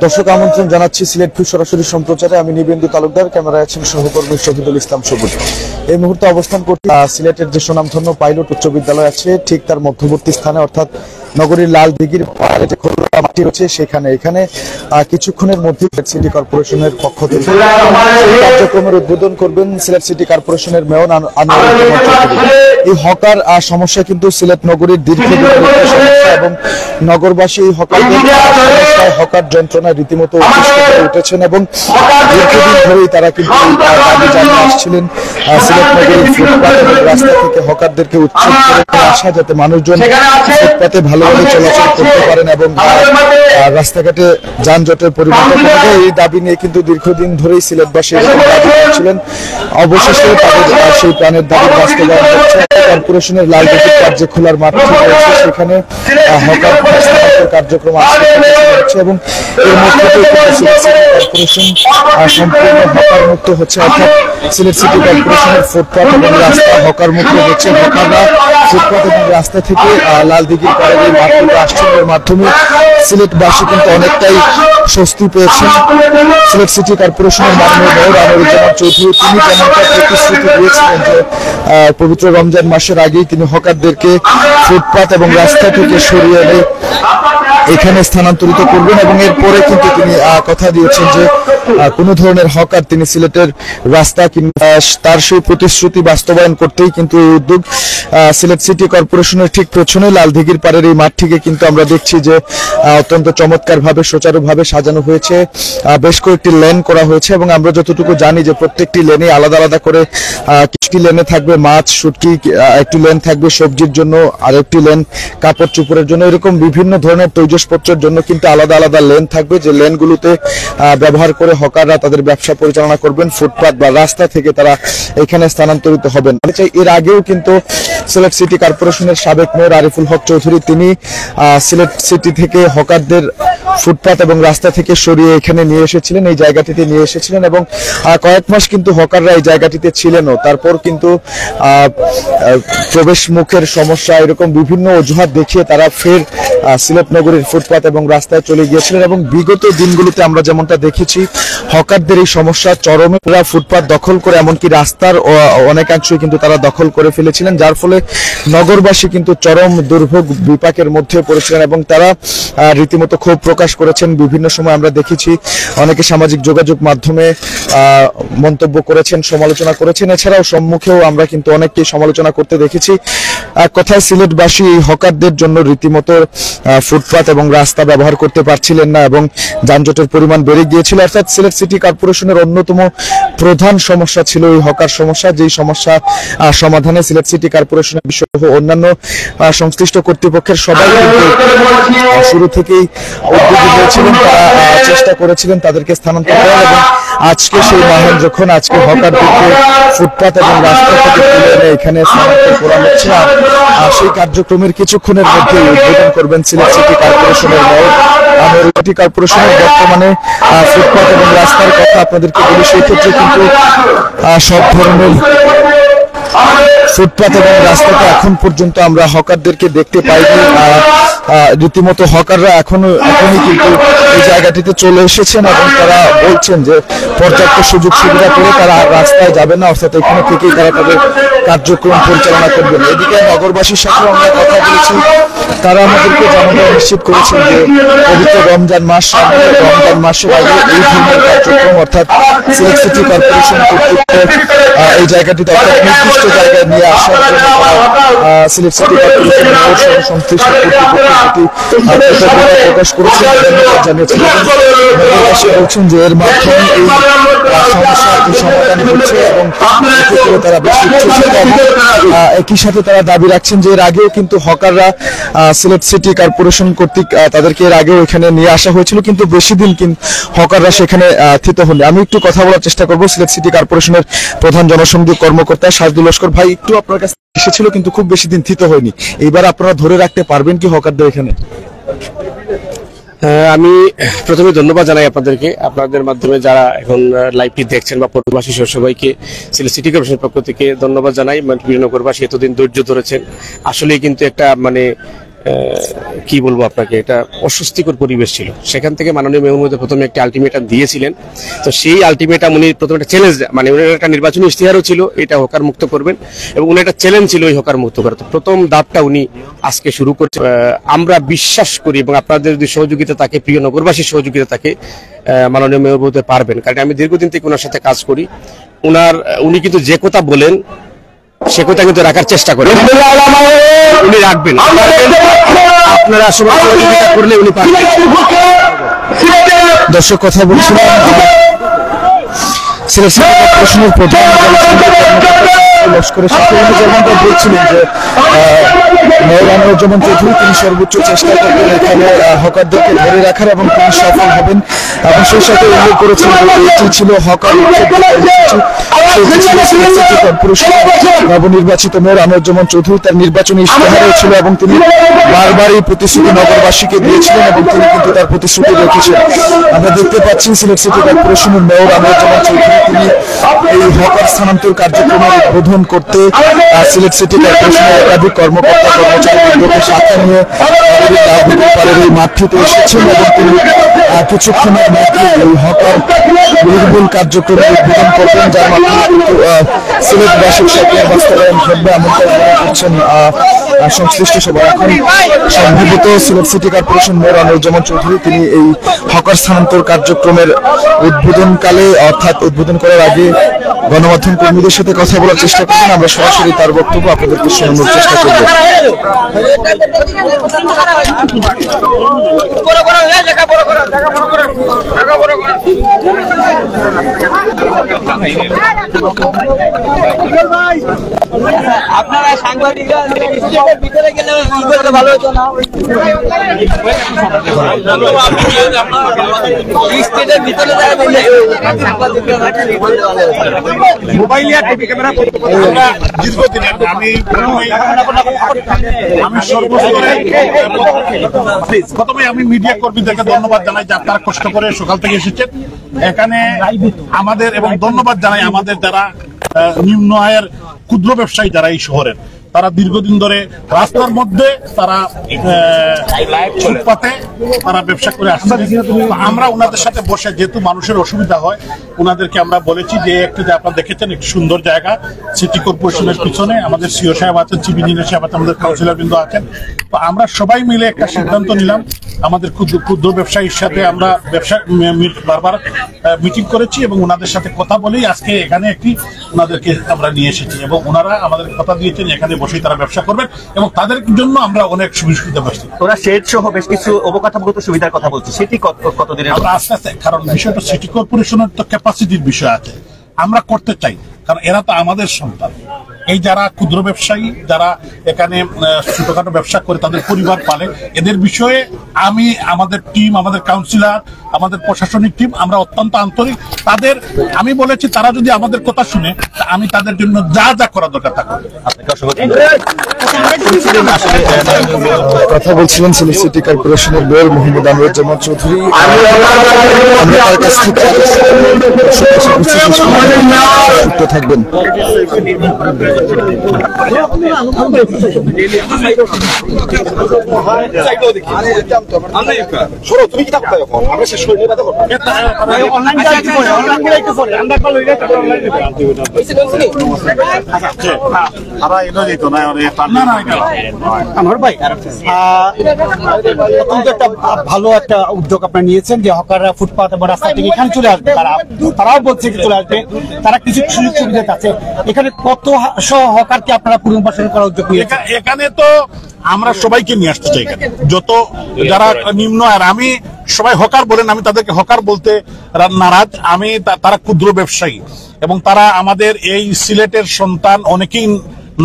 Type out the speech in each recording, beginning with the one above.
দর্শক আমন্ত্রণ জানাচ্ছি সিলেট ভিউ সরাসরি সম্প্রচারে। আমি নিবেন্দু তালুকদার, ক্যামেরায় আছেন সহকর্মী শহীদুল ইসলাম সবুজ। এই মুহূর্তে অবস্থান করছি সিলেটের যে সুনামধন্য পাইলট উচ্চ বিদ্যালয় আছে ঠিক তার মধ্যবর্তী স্থানে, অর্থাৎ নগরীর লাল দিঘির যে খোলা মাটি রয়েছে সেখানে। এখানে কিছুক্ষণের মধ্যে সিটি কর্পোরেশনের পক্ষ থেকে কার্যক্রমের উদ্বোধন করবেন সিলেট সিটি কর্পোরেশনের মেয়র আনোয়ারুল চৌধুরী। এই হকার দীর্ঘদিন কিন্তু সিলেট নগরীর দীর্ঘদিনের সমস্যা এবং নগরবাসী এই হকার যন্ত্রণায় রীতিমতো অতিষ্ঠ হয়ে উঠেছেন এবং দীর্ঘদিন ধরেই তারা কিন্তু দাবি জানিয়ে আসছিলেন সিলেট নগরীর ফুটপাত এবং রাস্তা থেকে হকারদেরকে উচ্ছেদ করে আসা, যাতে মানুষজন ফুটপাতে ভালোভাবে চলাচল করতে পারেন এবং রাস্তাঘাটে যানজটের পরিমাণ কমে যায়। এই দাবি নিয়ে কিন্তু দীর্ঘদিন ধরেই সিলেটবাসী দাবি করছিলেন। অবশেষে তাদের সেই প্রাণের দাবি বাস্তবায়ন হচ্ছে। কর্পোরেশনের লাল দিঘির কার্য খোলার মাঠ রয়েছে, সেখানে হকার কার্যক্রম হচ্ছে এবং এর মধ্যে কর্পোরেশন সম্পূর্ণ হকার মুক্ত হচ্ছে, অর্থাৎ সিলেট সিটি কর্পোরেশনের ফুটপাত এবং রাস্তা হকার মুক্ত হচ্ছে। হকাররা ফুটপাত এবং রাস্তা থেকে লাল দিঘির পাড়ে এই মাঠটিতে আসছেন। এর মাধ্যমে সিলেটবাসী কিন্তু অনেকটাই স্বস্তি পেয়েছেন। সিলেট সিটি কর্পোরেশনের মাননীয় মেয়র আনোয়ারুল চৌধুরী তিনি যেমনটা প্রতিশ্রুতি দিয়েছিলেন যে পবিত্র রমজান মাসের আগেই তিনি হকারদেরকে ফুটপাত এবং রাস্তা থেকে সরিয়ে এনে এখানে স্থানান্তরিত করবেন এবং এরপরে কিন্তু তিনি কথা দিয়েছেন যে কোনো ধরনের হকার তিনি সিলেটের রাস্তা কিংবা তার সেই প্রতিশ্রুতি বাস্তবায়ন করতেই কিন্তু এই উদ্যোগ। সিলেট সিটি কর্পোরেশনের ঠিক পেছনে লাল দিঘির পাড়ের এই মাঠটিকে কিন্তু আমরা দেখছি যে অত্যন্ত চমৎকারভাবে সুচারুভাবে সাজানো হয়েছে। বেশ কয়েকটি লেন করা হয়েছে এবং আমরা যতটুকু জানি যে প্রত্যেকটি লেনে আলাদা আলাদা করে কিছুটি লেনে থাকবে মাছ শুটকি, একটি লেন থাকবে সবজির জন্য, আর একটি লেন কাপড় চোপড়ের জন্য। এরকম বিভিন্ন ধরনের তৈজসপত্রের জন্য কিন্তু আলাদা আলাদা লেন থাকবে, যে লেনগুলোতে ব্যবহার করে হকাররা তাদের ব্যবসা পরিচালনা করবেন। ফুটপাত বা রাস্তা থেকে তারা এখানে স্থানান্তরিত হবেন। এর আগেও কিন্তু সিলেট সিটি কর্পোরেশনের সাবেক মেয়র আরিফুল হক চৌধুরী তিনি সিলেট সিটি থেকে হকারদের ফুটপাত এবং রাস্তা থেকে সরিয়ে এখানে নিয়ে এসেছিলেন, এই জায়গাটিতে নিয়ে এসেছিলেন এবং কয়েক মাস কিন্তু হকাররা এই জায়গাটিতে ছিলেনও। তারপর কিন্তু প্রবেশ মুখের সমস্যা এরকম বিভিন্ন অজুহাত দেখিয়ে তারা ফের সিলেট নগরীর ফুটপাত এবং রাস্তায় চলে গিয়েছিলেন এবং বিগত দিনগুলোতে আমরা যেমনটা দেখেছি হকারদের এই সমস্যা চরমে। ফুটপাত দখল করে এমনকি রাস্তার অনেকাংশই কিন্তু তারা দখল করে ফেলেছিলেন, যার ফলে নগরবাসী কিন্তু চরম দুর্ভোগ বিপাকের মধ্যে পড়েছিলেন এবং তারা রীতিমতো ক্ষোভ প্রকাশ করেছেন। বিভিন্ন সময় আমরা দেখেছি অনেকে সামাজিক যোগাযোগ মাধ্যমে মন্তব্য করেছেন, সমালোচনা করেছেন। এছাড়াও সম্মুখেও আমরা কিন্তু অনেককে সমালোচনা করতে দেখেছি। এক কথায় সিলেটবাসী এই হকারদের জন্য রীতিমতো ফুটপাত এবং রাস্তা ব্যবহার করতে পারছিলেন না এবং যানজটের পরিমাণ বেড়ে গিয়েছিল। অর্থাৎ সিলেট সিটি কর্পোরেশনের অন্যতম প্রধান সমস্যা ছিল এই হকার সমস্যা, যেই সমস্যা সমাধানে সিলেট সিটি কর্পোরেশনের সহ অন্যান্য সংশ্লিষ্ট কর্তৃপক্ষের সবাই কিন্তু শুরু থেকেই উদ্যোগী হয়েছিলেন। তারা চেষ্টা করেছিলেন তাদেরকে স্থানান্তর করার এবং আজকে সেই মহান যখন আজকে হকারদেরকে ফুটপাত এবং রাস্তা থেকে তুলে এনে এখানে স্থানান্তর করা হচ্ছে, সেই কার্যক্রমের কিছুক্ষণের মধ্যে উদ্বোধন করবেন সিলেট সিটি কর্পোরেশনের মেয়র আনোয়ারুল। সিটি কর্পোরেশনের বর্তমানে ফুটপাত এবং রাস্তার কথা আপনাদেরকে বলি, সেই ক্ষেত্রে কিন্তু সব ধরনের ফুটপাত এবং রাস্তাতে এখন পর্যন্ত আমরা হকারদেরকে দেখতে পাইনি। রীতিমতো হকাররা এখনই কিন্তু এই জায়গাটিতে চলে এসেছেন এবং তারা বলছেন যে পর্যাপ্ত সুযোগ সুবিধা করে তারা রাস্তায় যাবে না, অর্থাৎ এখানে থেকেই তারা তাদের কার্যক্রম পরিচালনা করবেন। এদিকে নগরবাসীর সাথে আমরা কথা বলেছি, তারা আমাদেরকে যেমনটা নিশ্চিত করেছেন যে পবিত্র রমজান মাস, রমজান মাসের আগে এই ধরনের কার্যক্রম অর্থাৎ সিলেট সিটি কর্পোরেশন কর্তৃক এই জায়গাটিতে অর্থাৎ নির্দিষ্ট জায়গায় নিয়ে আসার জন্য সিলেট সিটি কর্পোরেশনের সংশ্লিষ্ট কর্তৃপক্ষ প্রকাশ করেছেন, জানিয়েছেন। বলছেন যে এর মাধ্যমে এই সমস্যার সমাধান হচ্ছে এবং তারা বেশ একই সাথে তারা দাবি রাখছেন যে এর আগেও কিন্তু হকাররা সিলেট সিটি কর্পোরেশন কর্তৃক তাদেরকে এর আগেও এখানে নিয়ে আসা হয়েছিল, কিন্তু বেশি দিন কিন্তু হকাররা সেখানে থিত হননি। আমি একটু কথা বলার চেষ্টা করবো সিলেট সিটি কর্পোরেশনের প্রধান জনসংযোগ কর্মকর্তা সাজদুল লস্কর ভাই। একটু আপনার কাছে এসেছিল কিন্তু খুব বেশি দিন থিত হয়নি, এইবার আপনারা ধরে রাখতে পারবেন কি হকারদের এখানে? আমি প্রথমে ধন্যবাদ জানাই আপনাদেরকে, আপনাদের মাধ্যমে যারা এখন লাইভটি দেখছেন বা পটুবাসী সবাইকে সিলেট সিটি কর্পোরেশনের পক্ষ থেকে ধন্যবাদ জানাই। নগরবাসী এতদিন ধৈর্য ধরেছেন, আসলে কিন্তু একটা কি বলবো আপনাকে, এটা অস্বস্তিকর পরিবেশ ছিল। সেখান থেকে মাননীয় মেয়র মহোদয় প্রথমে একটা আলটিমেটাম দিয়েছিলেন। তো সেই আলটিমেটাম উনি প্রথমে একটা চ্যালেঞ্জ, মানে উনার একটা নির্বাচনী ইশতেহারও ছিল এটা হকার মুক্ত করবেন, এবং উনি একটা চ্যালেঞ্জ ছিল এই হকার মুক্ত করা। তো প্রথম ধাপটা উনি আজকে শুরু করছে। আমরা বিশ্বাস করি এবং আপনাদের যদি সহযোগিতা থাকে, প্রিয় নগরবাসীর সহযোগিতা থাকে, মাননীয় মেয়র মহোদয় পারবেন। কারণ আমি দীর্ঘদিন থেকে ওনার সাথে কাজ করি। উনি কিন্তু যে কথা বলেন সে কথা কিন্তু রাখার চেষ্টা করেন, উনি রাখবেন। আপনারা সবাই সহযোগিতা করলে উনি পারবেন। দর্শক, কথা বলছিলাম সিলেট সিটি কর্পোরেশনের প্রধান লস্করের সাথে উনি যেমনটা বলছিলেন যে মেয়র আনোয়ারুজ্জামান চৌধুরী তিনি সর্বোচ্চ চেষ্টা করবেন এখানে হকারদেরকে ধরে রাখার এবং তিনি সফল হবেন, এবং সেই সাথে উল্লেখ করেছেন যে এটি ছিল হকার সিটি কর্পোরেশন নবনির্বাচিত মেয়র আনোয়ারুজ্জামান চৌধুরী তার নির্বাচনী ইশতেহারেও ছিল, এবং তিনি বারবার এই প্রতিশ্রুতি নগরবাসীকে দিয়েছিলেন এবং তিনি কিন্তু তার প্রতিশ্রুতি রেখেছেন। আমরা দেখতে পাচ্ছি সিলেট সিটি কর্পোরেশনের মেয়র আনোয়ারুজ্জামান চৌধুরী তিনি এই হকার স্থানান্তর কার্যক্রমের উদ্বোধন করতে সিলেট সিটি কর্পোরেশনের একাধিক কর্মকর্তা কর্মচারীদের সাথে নিয়ে এই মাঠটিতে এসেছেন, এবং তিনি কিছুক্ষণের মধ্যে এই হকার নির্মূল কার্যক্রমের উদ্বোধন করবেন, যার মাধ্যমে কিন্তু সিলেটবাসীর স্বপ্নের বাস্তবায়ন ঘটবে এমনটাই মনে করছেন সংশ্লিষ্ট সবাই। এখন সম্ভবত Sylhet city corporation mayor Anwaruzzaman Chowdhury তিনি এই হকার স্থানান্তর কার্যক্রমের উদ্বোধনকালে অর্থাৎ উদ্বোধন করার আগে গণমাধ্যম কর্মীদের সাথে কথা বলার চেষ্টা করবেন। আমরা সরাসরি তার বক্তব্য আপনাদেরকে শোনানোর চেষ্টা করব। আপনারা সাংবাদিকরা ভিতরে গেলে কি করতে ভালো হতো না, স্টেজের ভিতরে প্রথমে আমি মিডিয়া কর্মীদেরকে ধন্যবাদ জানাই যে আপনারা কষ্ট করে সকাল থেকে এসেছেন এখানে আমাদের, এবং ধন্যবাদ জানাই আমাদের যারা নিম্ন আয়ের ক্ষুদ্র ব্যবসায়ী যারা এই শহরের, তারা দীর্ঘদিন ধরে রাস্তার মধ্যে তারা ফুটপাতে তারা ব্যবসা করে আসছে। আমরা ওনাদের সাথে বসে, যেহেতু মানুষের অসুবিধা হয়, ওনাদেরকে আমরা বলেছি যে একটু যে আপনারা দেখেছেন একটি সুন্দর জায়গা সিটি কর্পোরেশনের পিছনে আমাদের সিও সাহেব আছেন, চিফ ইঞ্জিনিয়ার সাহেব আছেন, আমাদের কাউন্সিলর বৃন্দ আছেন। তো আমরা সবাই মিলে একটা সিদ্ধান্ত নিলাম, আমাদের ক্ষুদ্র ব্যবসায়ীর সাথে আমরা বারবার মিটিং করেছি এবং ওনাদের সাথে কথা বলেই আজকে এখানে একটি ওনাদেরকে আমরা নিয়ে এসেছি, এবং ওনারা আমাদের কথা দিয়েছেন এখানে বসেই তারা ব্যবসা করবেন, এবং তাদের জন্য আমরা অনেক সুবিধা পাচ্ছি। ওরা শেড সহ বেশ কিছু অবকাঠামোগত সুবিধার কথা বলছি, সেটি কতদিনের? আমরা আস্তে আস্তে, কারণ বিষয়টা সিটি কর্পোরেশনের তো ক্যাপাসিটির বিষয় আছে, আমরা করতে চাই, কারণ এরা তো আমাদের সন্তান। এই যারা ক্ষুদ্র ব্যবসায়ী, যারা এখানে ছোটখাটো ব্যবসা করে তাদের পরিবার পালে, এদের বিষয়ে আমি, আমাদের টিম, আমাদের কাউন্সিলর, আমাদের প্রশাসনিক টিম, আমরা অত্যন্ত আন্তরিক। তাদের আমি বলেছি তারা যদি আমাদের কথা শুনে, আমি তাদের জন্য যা যা করা দরকার তা করব। কথা বলছিলেন সিলেট সিটি কর্পোরেশনের মেয়র মোহাম্মদ আনোয়ারুজ্জামান চৌধুরী। আমরা তার কাছ থেকে থাকবেন। ভালো একটা উদ্যোগ আপনারা নিয়েছেন যে হকাররা ফুটপাত এবং রাস্তা থেকে এখানে চলে আসবে, তারাও বলছে চলে আসবে, তারা কিছু সুযোগ সুবিধা আছে। এখানে কত হকারকে আপনারা পুনর্বাসন করার উদ্যোগ নিয়েছেন? এখানে তো আমরা সবাইকে নিয়ে আসতে চাই, এখানে যত যারা নিম্ন, আর আমি সবাই হকার বলেন, আমি তাদেরকে হকার বলতে নারাজ। আমি তারা ক্ষুদ্র ব্যবসায়ী এবং তারা আমাদের এই সিলেটের সন্তান, অনেকেই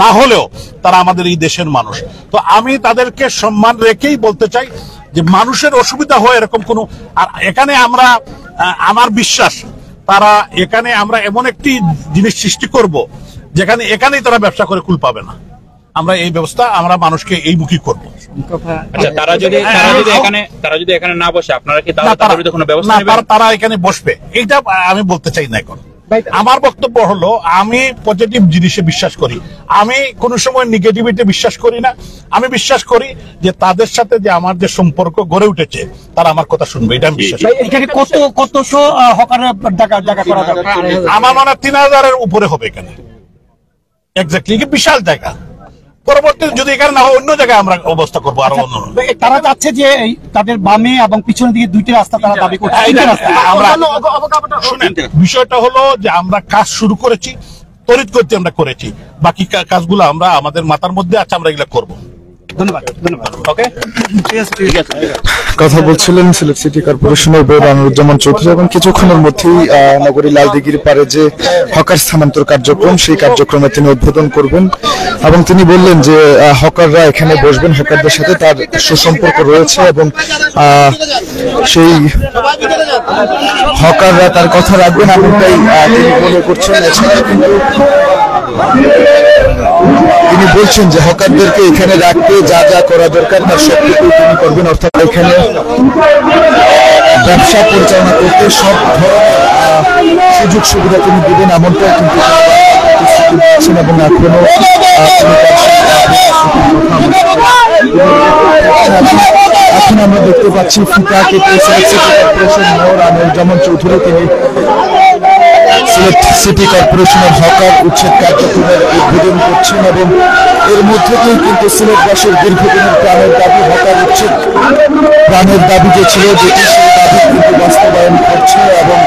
না হলেও তারা আমাদের এই দেশের মানুষ। তো আমি তাদেরকে সম্মান রেখেই বলতে চাই যে মানুষের অসুবিধা হয় এরকম কোনো, আর এখানে আমরা, আমার বিশ্বাস তারা এখানে আমরা এমন একটি জিনিস সৃষ্টি করব যেখানে এখানেই তারা ব্যবসা করে কুল পাবে না। আমরা এই ব্যবস্থা আমরা মানুষকে এই মুখী করবো। আচ্ছা, তারা যদি এখানে না বসে, আপনারা কি তাদের বিরুদ্ধে কোনো ব্যবস্থা নেবেন? তারা এখানে বসবে, এইটা আমি বলতে চাই না এখন। আমার বক্তব্য হলো আমি পজিটিভ জিনিসে বিশ্বাস করি, আমি কোনো সময় নেগেটিভিটি বিশ্বাস করি না। আমি বিশ্বাস করি যে তাদের সাথে যে আমার যে সম্পর্ক গড়ে উঠেছে তারা আমার কথা শুনবে, এটা আমি বিশ্বাস করি। এখানে কতশো হকারের জায়গা করা দরকার? আমার মনে হয় 3000-এর উপরে হবে এখানে, এক্স্যাক্টলি বিশাল জায়গা। পরবর্তী যদি এখানে না হয় অন্য জায়গায় আমরা অবস্থা করবো আরো অন্য। তারা যাচ্ছে যে তাদের বামে এবং পিছনের দিকে দুইটি রাস্তা তারা দাবি করছে। শুনেন, বিষয়টা হলো যে আমরা কাজ শুরু করেছি, তড়িৎ করতে আমরা করেছি, বাকি কাজগুলো আমরা আমাদের মাথার মধ্যে আছে, আমরা এগুলো করবো। ধন্যবাদ। ওকে, ঠিক আছে। কথা বলছিলেন সিলেট সিটি কর্পোরেশনের মেয়র আনোয়ারুজ্জামান চৌধুরী, এবং কিছুক্ষণের মধ্যেই নগরী লালদিঘির পারে যে হকার স্থানান্তর কার্যক্রম, সেই কার্যক্রমে তিনি উদ্বোধন করবেন। এবং তিনি বললেন যে হকাররা এখানে বসবেন, হকারদের সাথে তার সুসম্পর্ক রয়েছে এবং সেই হকাররা তার কথা রাখবেন, এমনটাই তিনি মনে করছেন। এছাড়া কিন্তু তিনি বলছেন যে হকারদেরকে এখানে রাখতে যা যা করা দরকার তার সবটুকু তিনি করবেন, অর্থাৎ এখানে ব্যবসা পরিচালনা করতে সব ধরনের সুযোগ সুবিধা তিনি দিবেন, এমনটাই কিন্তু দিচ্ছেন। এবং এখনো এখন আমরা দেখতে পাচ্ছি ফিতা কেটে Sylhet city corporation mayor Anwaruzzaman Chowdhury তিনি সিলেট সিটি কর্পোরেশনের হকার উচ্ছেদ কার্যক্রমের উদ্বোধন করছেন। এবং এর মধ্যে দিয়েই কিন্তু সিলেটবাসীর দীর্ঘদিনের প্রাণের দাবি হকার উচ্ছেদ, প্রাণের দাবি যে ছিল যেটি, সেই দাবি কিন্তু বাস্তবায়ন করছে। এবং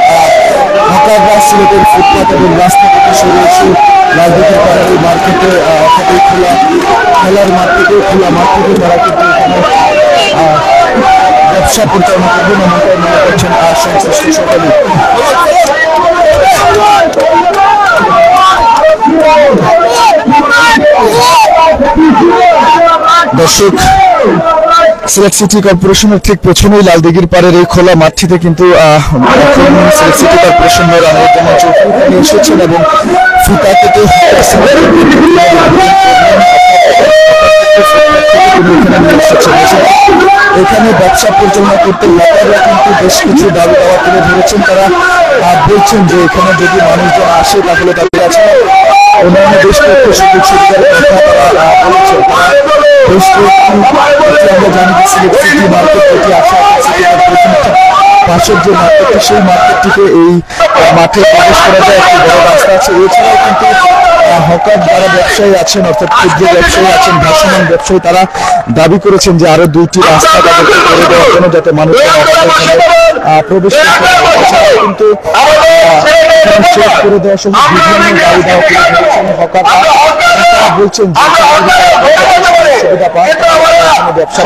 হকাররা সিলেটের ফুটপাত এবং রাস্তা থেকে সরে এসে লালদিঘির পাড়ার এই মার্কেটে, অর্থাৎ এই খোলা খেলার মার্কেটে, খোলা মার্কেটে তারা কিন্তু এখানে ব্যবসা পরিচালনা করবেন, এমনটাই মনে করছেন সংশ্লিষ্ট সকলে। দর্শক, সিলেট সিটি কর্পোরেশনের ঠিক পেছনেই লালদিঘির পাড়ের এই খোলা মাঠটিতে কিন্তু Sylhet city corporation mayor Anwaruzzaman Chowdhury এসেছেন এবং ফিতা কেটে এখানে ব্যবসা পরিচালনা করতে হকাররা কিন্তু বেশ কিছু দাবি দাওয়া তুলে ধরেছেন। তারা বলছেন যে এখানে যদি মানুষজন আসে তাহলে তাদের কাছে অন্যান্য বেশ কয়েকটি সুযোগ সুবিধার কথা তারা বলেছেন। বেশ কয়েকটি আমরা জানি যে সিলেট সিটি মার্কেট যেটি আসা সিটি কর্পোরেশনের পাশের যে মার্কেটটি, সেই মার্কেটটিতে এই মাঠে প্রবেশ করা যায় একটি বড় রাস্তা আছে। এছাড়াও কিন্তু হকার যারা ব্যবসায়ী আছেন, অর্থাৎ ক্ষুদ্র ব্যবসায়ী আছেন, ভাসমান ব্যবসায়ী, তারা দাবি করেছেন যে আরো 2টি রাস্তা তাদেরকে করে দেওয়ার জন্য, যাতে মানুষ প্রবেশ করতে পারে। এছাড়াও কিন্তু চেক করে দেওয়া সহ বিভিন্ন দাবি দাওয়া তুলে ধরেছেন হকাররা। তারা বলছেন যে সুবিধা পায় ব্যবসা।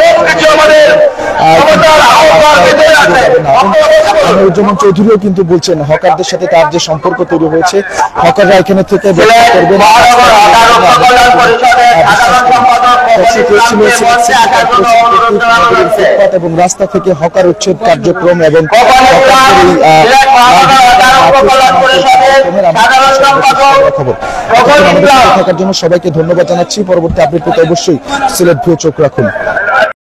আনোয়ারুজ্জামান চৌধুরীও কিন্তু বলছেন হকারদের সাথে তার যে সম্পর্ক তৈরি হয়েছে, হকাররা এখানে থেকে ব্যবসা করবেন। ফুটপাত এবং রাস্তা থেকে হকার উচ্ছেদ কার্যক্রম এবং খবর থাকার জন্য সবাইকে ধন্যবাদ জানাচ্ছি। পরবর্তী আপডেট পেতে অবশ্যই সিলেট ভিউ চোখ রাখুন।